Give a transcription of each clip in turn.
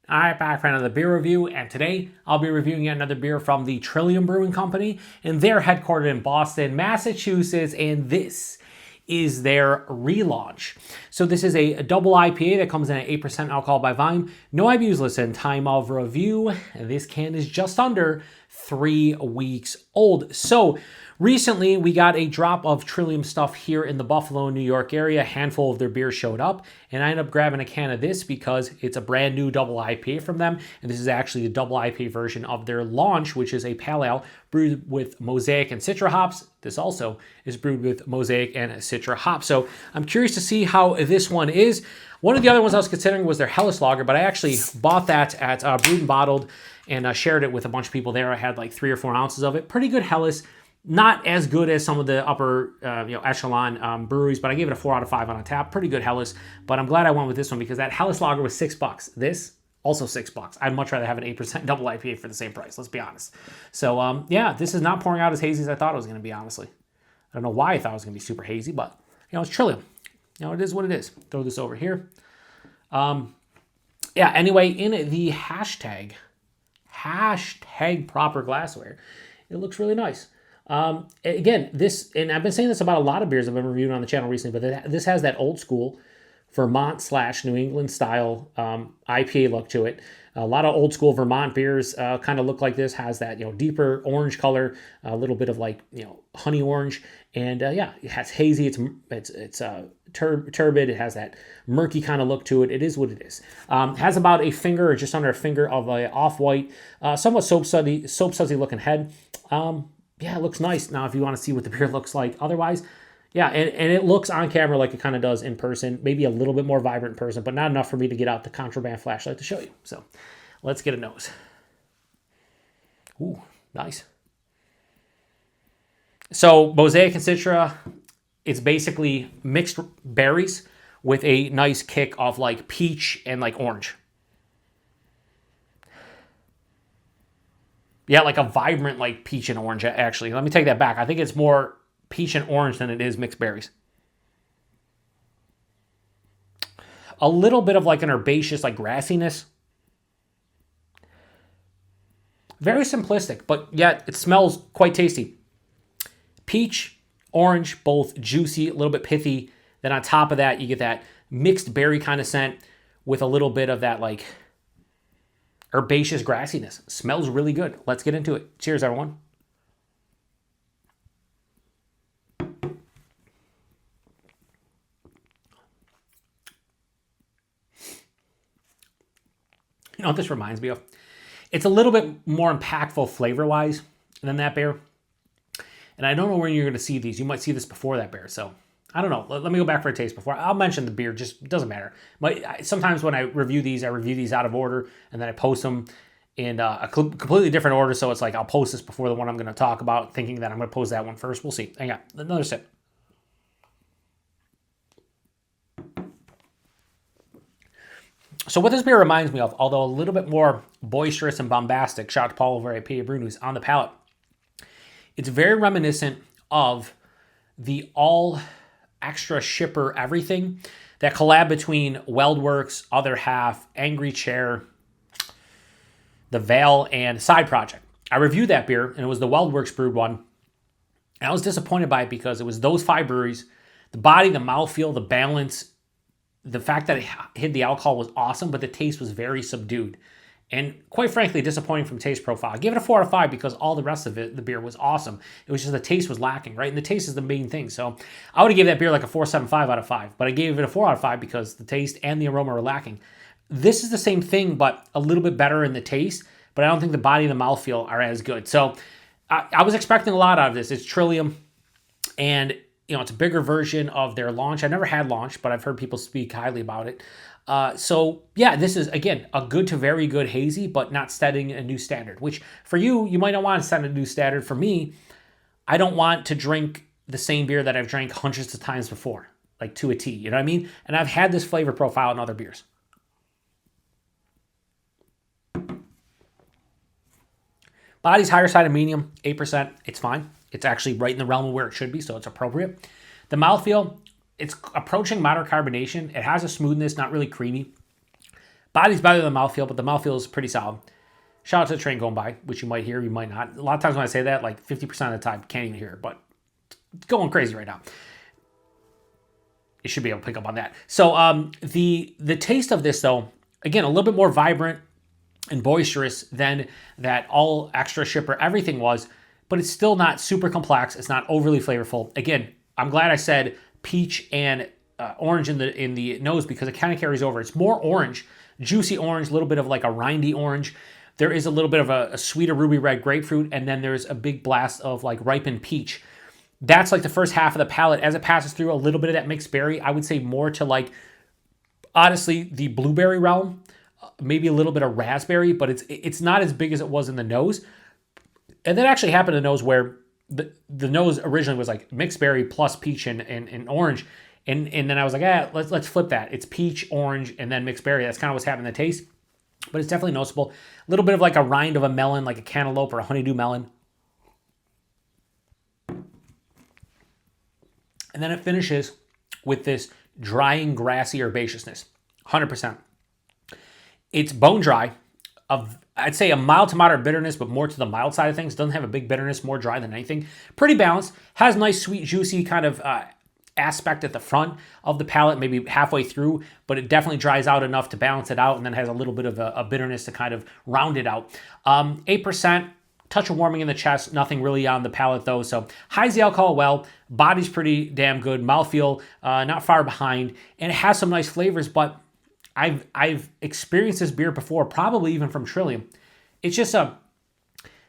Alright, back for another beer review, and today I'll be reviewing yet another beer from the Trillium Brewing Company, and they're headquartered in Boston, Massachusetts, and this is their Relaunch. So this is a double IPA that comes in at 8% alcohol by volume. No IBUs listed. Time of review, this can is just under 3 weeks old. So recently we got a drop of Trillium stuff here in the Buffalo, New York area. A handful of their beers showed up, and I ended up grabbing a can of this because it's a brand new double IPA from them, and this is actually the double IPA version of their Launch, which is a pale ale brewed with Mosaic and Citra hops. This also is brewed with Mosaic and Citra hops. So I'm curious to see how this one is. One of the other ones I was considering was their Helles Lager, but I actually bought that at Brewed and Bottled and shared it with a bunch of people there. I had like 3 or 4 ounces of it. Pretty good Helles. Not as good as some of the upper echelon breweries, but I gave it a 4 out of 5 on a tap. Pretty good Helles, but I'm glad I went with this one because that Helles Lager was $6. This, also $6. I'd much rather have an 8% double IPA for the same price, let's be honest. So yeah, this is not pouring out as hazy as I thought it was going to be, honestly. I don't know why I thought it was going to be super hazy, but it's Trillium. It is what it is. Throw this over here. Yeah, anyway, in the hashtag proper glassware, it looks really nice. Again, this, and I've been saying this about a lot of beers I've been reviewing on the channel recently, but this has that old school Vermont/New England style IPA look to it. A lot of old school Vermont beers kind of look like this. Has that deeper orange color, a little bit of like honey orange, and yeah, it has hazy. It's turbid. It has that murky kind of look to it. It is what it is. Has about a finger or just under a finger of a off-white, somewhat soap sudsy looking head. Yeah, it looks nice. Now, if you want to see what the beer looks like otherwise, yeah, and it looks on camera like it kind of does in person. Maybe a little bit more vibrant in person, but not enough for me to get out the contraband flashlight to show you. So let's get a nose. Ooh, nice. So Mosaic and Citra, it's basically mixed berries with a nice kick of like peach and like orange. Yeah, like a vibrant like peach and orange, actually. Let me take that back. I think it's more peach and orange than it is mixed berries. A little bit of like an herbaceous, like grassiness. Very simplistic, but yet it smells quite tasty. Peach, orange, both juicy, a little bit pithy. Then on top of that, you get that mixed berry kind of scent with a little bit of that like herbaceous grassiness. Smells really good. Let's get into it. Cheers, everyone. You know what this reminds me of? It's a little bit more impactful flavor-wise than that beer. And I don't know when you're going to see these. You might see this before that beer. So I don't know. Let me go back for a taste before. I'll mention the beer. Just doesn't matter. Sometimes when I review these out of order, and then I post them in a completely different order. So it's like I'll post this before the one I'm going to talk about, thinking that I'm going to post that one first. We'll see. Hang on. Another sip. So what this beer reminds me of, although a little bit more boisterous and bombastic, shout out to Paul over at PA Brew News, on the palate, it's very reminiscent of the all extra shipper everything, that collab between Weldworks, Other Half, Angry Chair, The Veil, and Side Project. I reviewed that beer, and it was the Weldworks brewed one. And I was disappointed by it because it was those 5 breweries. The body, the mouthfeel, the balance, the fact that it hid the alcohol was awesome, but the taste was very subdued. And quite frankly, disappointing from taste profile. I gave it a 4 out of 5 because all the rest of it, the beer was awesome. It was just the taste was lacking, right? And the taste is the main thing. So I would have given that beer like a 4.75 out of 5, but I gave it a 4 out of 5 because the taste and the aroma were lacking. This is the same thing, but a little bit better in the taste, but I don't think the body and the mouthfeel are as good. So I was expecting a lot out of this. It's Trillium, and it's a bigger version of their Launch. I never had Launch, but I've heard people speak highly about it. So yeah, this is, again, a good to very good hazy, but not setting a new standard, which for you might not want to set a new standard. For me, I don't want to drink the same beer that I've drank hundreds of times before, like to a T, you know what I mean? And I've had this flavor profile in other beers. Body's higher side of medium, 8%. It's fine. It's actually right in the realm of where it should be, so it's appropriate. The mouthfeel, it's approaching moderate carbonation. It has a smoothness, not really creamy, Body's better than the mouthfeel, but the mouthfeel is pretty solid. Shout out to the train going by, which you might hear, you might not. A lot of times when I say that, like 50% of the time, can't even hear it, but it's going crazy right now. You should be able to pick up on that. So the taste of this, though, again, a little bit more vibrant and boisterous than that all extra shipper everything was, but it's still not super complex. It's not overly flavorful. Again, I'm glad I said peach and orange in the nose because it kind of carries over. It's more orange, juicy orange, a little bit of like a rindy orange. There is a little bit of a sweeter ruby red grapefruit, and then there's a big blast of like ripened peach. That's like the first half of the palate. As it passes through, a little bit of that mixed berry. I would say more to like, honestly, the blueberry realm, maybe a little bit of raspberry, but it's not as big as it was in the nose. And that actually happened in the nose where the nose originally was like mixed berry plus peach and orange. And then I was like, let's flip that. It's peach, orange, and then mixed berry. That's kind of what's happening in the taste. But it's definitely noticeable. A little bit of like a rind of a melon, like a cantaloupe or a honeydew melon. And then it finishes with this drying, grassy herbaceousness. 100%. It's bone dry. I'd say a mild to moderate bitterness, but more to the mild side of things. Doesn't have a big bitterness, more dry than anything. Pretty balanced. Has nice, sweet, juicy kind of aspect at the front of the palate, maybe halfway through, but it definitely dries out enough to balance it out and then has a little bit of a bitterness to kind of round it out. 8%. Touch of warming in the chest, nothing really on the palate though. So hides the alcohol well, body's pretty damn good, mouthfeel not far behind, and it has some nice flavors, but I've experienced this beer before, probably even from Trillium. It's just a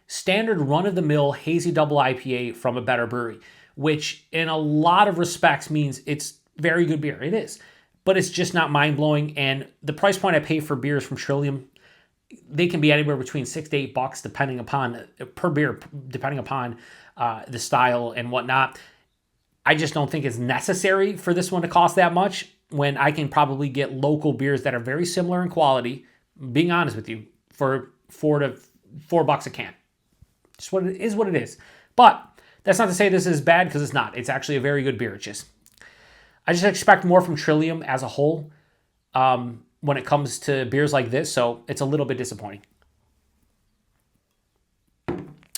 standard run-of-the-mill hazy double IPA from a better brewery, which in a lot of respects means it's very good beer. It is, but it's just not mind-blowing, and the price point I pay for beers from Trillium, they can be anywhere between $6 to $8 depending upon per beer, depending upon the style and whatnot. I just don't think it's necessary for this one to cost that much when I can probably get local beers that are very similar in quality, being honest with you, for $4 a can. Just what it is, what it is. But that's not to say this is bad, because it's not. It's actually a very good beer. I just expect more from Trillium as a whole when it comes to beers like this, so it's a little bit disappointing.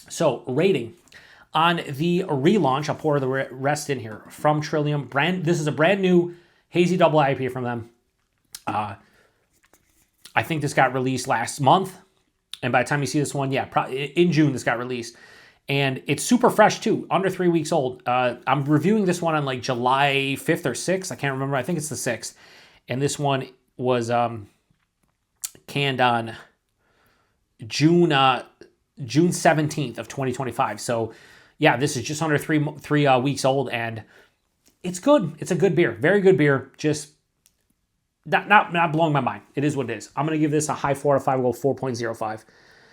So, rating. On the relaunch, I'll pour the rest in here, from Trillium. This is a brand new hazy double IPA from them. I think this got released last month, and by the time you see this one, probably in June this got released. And it's super fresh too, under 3 weeks old. I'm reviewing this one on like July 5th or 6th. I can't remember. I think it's the 6th. And this one was canned on June 17th of 2025. So yeah, this is just under three weeks old, and it's good. It's a good beer. Very good beer. Just not blowing my mind. It is what it is. I'm going to give this a high 4 out of 5. We'll go 4.05.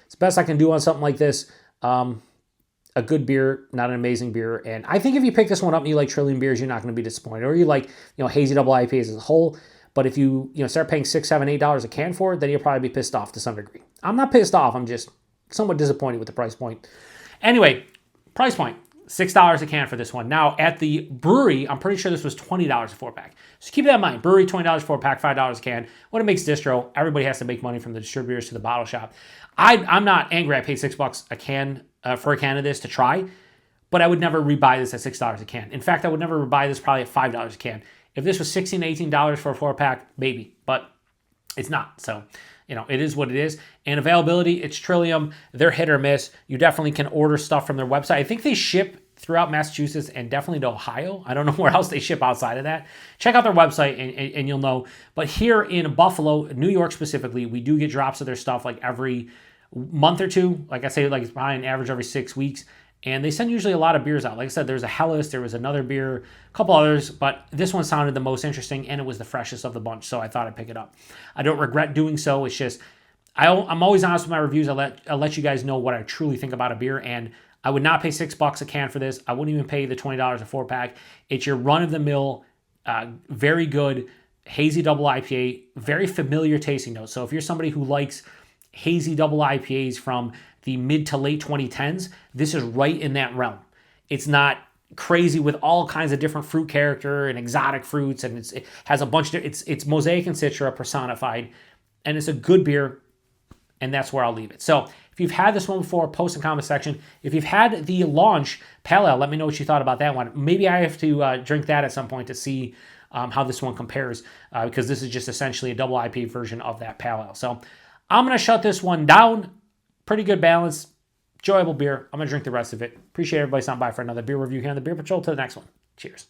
It's the best I can do on something like this. A good beer, not an amazing beer. And I think if you pick this one up and you like Trillium beers, you're not going to be disappointed. Or you like, hazy double IPAs as a whole. But if you start paying $6, $7, $8 a can for it, then you'll probably be pissed off to some degree. I'm not pissed off. I'm just somewhat disappointed with the price point. Anyway, price point, $6 a can for this one. Now, at the brewery, I'm pretty sure this was $20 a 4-pack. So keep that in mind. Brewery, $20 4-pack, $5 a can. When it makes distro, everybody has to make money from the distributors to the bottle shop. I'm not angry I paid $6 a can for a can of this to try, but I would never rebuy this at $6 a can. In fact, I would never rebuy this probably at $5 a can. If this was $16, $18 for a 4-pack, maybe, but it's not. So, it is what it is. And availability, it's Trillium. They're hit or miss. You definitely can order stuff from their website. I think they ship throughout Massachusetts and definitely to Ohio. I don't know where else they ship outside of that. Check out their website and you'll know. But here in Buffalo, New York specifically, we do get drops of their stuff like every month or two. Like I say, like it's probably an average every 6 weeks. And they send usually a lot of beers out. Like I said, there's a Hellas, there was another beer, a couple others, but this one sounded the most interesting, and it was the freshest of the bunch, so I thought I'd pick it up. I don't regret doing so. It's just, I'm always honest with my reviews. I'll let you guys know what I truly think about a beer, and I would not pay $6 a can for this. I wouldn't even pay the $20 a 4-pack. It's your run-of-the-mill, very good hazy double IPA, very familiar tasting notes. So if you're somebody who likes hazy double IPAs from the mid to late 2010s, this is right in that realm. It's not crazy with all kinds of different fruit character and exotic fruits, and it has a bunch of, it's Mosaic and Citra personified. and it's a good beer, and that's where I'll leave it. So if you've had this one before, post in the comment section. If you've had the Launch Pale Ale, let me know what you thought about that one. Maybe I have to drink that at some point to see how this one compares, because this is just essentially a double IPA version of that Pale Ale. So I'm going to shut this one down. Pretty good balance. Enjoyable beer. I'm going to drink the rest of it. Appreciate everybody stopping by for another beer review here on the Beer Patrol. Till the next one. Cheers.